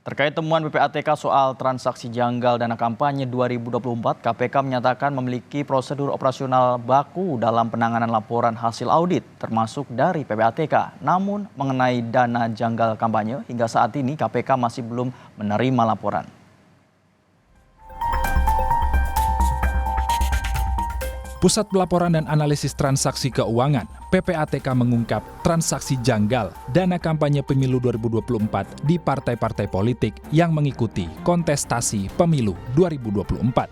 Terkait temuan PPATK soal transaksi janggal dana kampanye 2024, KPK menyatakan memiliki prosedur operasional baku dalam penanganan laporan hasil audit, termasuk dari PPATK. Namun, mengenai dana janggal kampanye, hingga saat ini KPK masih belum menerima laporan. Pusat Pelaporan dan Analisis Transaksi Keuangan (PPATK) mengungkap transaksi janggal dana kampanye pemilu 2024 di partai-partai politik yang mengikuti kontestasi pemilu 2024.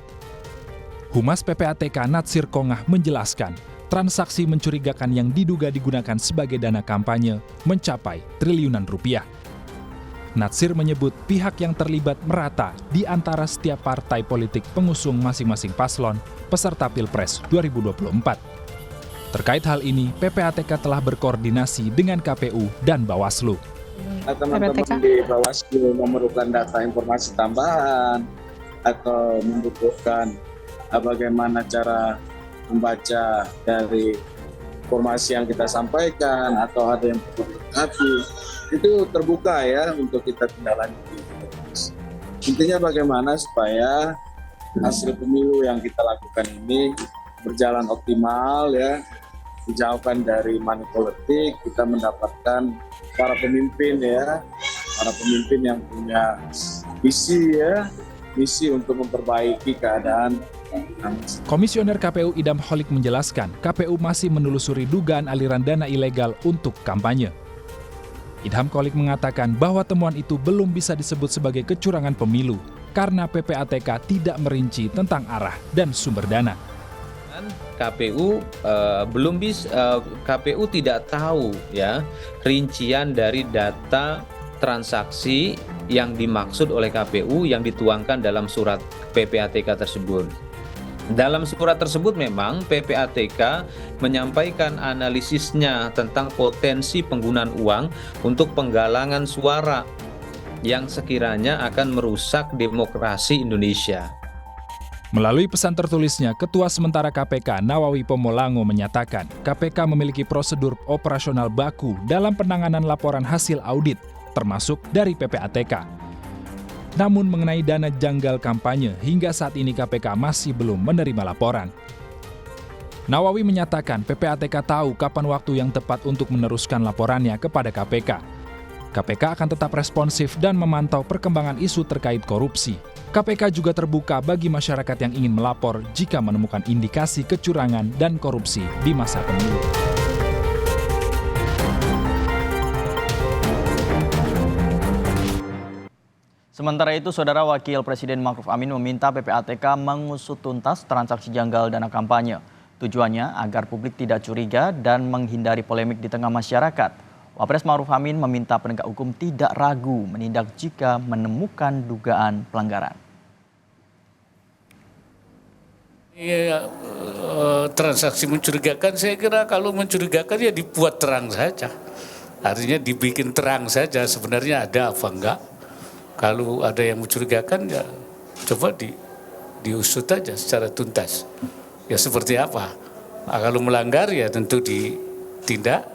Humas PPATK Natsir Kongah menjelaskan, transaksi mencurigakan yang diduga digunakan sebagai dana kampanye mencapai triliunan rupiah. Natsir menyebut pihak yang terlibat merata di antara setiap partai politik pengusung masing-masing paslon peserta Pilpres 2024. Terkait hal ini, PPATK telah berkoordinasi dengan KPU dan Bawaslu. Teman-teman di Bawaslu memerlukan data informasi tambahan atau membutuhkan bagaimana cara membaca dari informasi yang kita sampaikan atau ada yang perlu dilengkapi, itu terbuka ya untuk kita tindak lanjuti. Intinya bagaimana supaya hasil pemilu yang kita lakukan ini berjalan optimal ya, dijauhkan dari money politik, kita mendapatkan para pemimpin yang punya misi untuk memperbaiki keadaan. Komisioner KPU Idham Holik menjelaskan, KPU masih menelusuri dugaan aliran dana ilegal untuk kampanye. Idham Holik mengatakan bahwa temuan itu belum bisa disebut sebagai kecurangan pemilu karena PPATK tidak merinci tentang arah dan sumber dana. KPU tidak tahu ya rincian dari data transaksi yang dimaksud oleh KPU yang dituangkan dalam surat PPATK tersebut. Dalam surat tersebut memang PPATK menyampaikan analisisnya tentang potensi penggunaan uang untuk penggalangan suara yang sekiranya akan merusak demokrasi Indonesia. Melalui pesan tertulisnya, Ketua Sementara KPK Nawawi Pomolango menyatakan KPK memiliki prosedur operasional baku dalam penanganan laporan hasil audit, termasuk dari PPATK. Namun mengenai dana janggal kampanye, hingga saat ini KPK masih belum menerima laporan. Nawawi menyatakan PPATK tahu kapan waktu yang tepat untuk meneruskan laporannya kepada KPK. KPK akan tetap responsif dan memantau perkembangan isu terkait korupsi. KPK juga terbuka bagi masyarakat yang ingin melapor jika menemukan indikasi kecurangan dan korupsi di masa pemilu. Sementara itu, Saudara Wakil Presiden Ma'ruf Amin meminta PPATK mengusut tuntas transaksi janggal dana kampanye. Tujuannya agar publik tidak curiga dan menghindari polemik di tengah masyarakat. Wapres Ma'ruf Amin meminta penegak hukum tidak ragu menindak jika menemukan dugaan pelanggaran. Transaksi mencurigakan, saya kira kalau mencurigakan ya dibuat terang saja. Artinya dibikin terang saja sebenarnya ada apa enggak. Kalau ada yang mencurigakan ya coba diusut aja secara tuntas. Ya seperti apa. Nah, kalau melanggar ya tentu ditindak.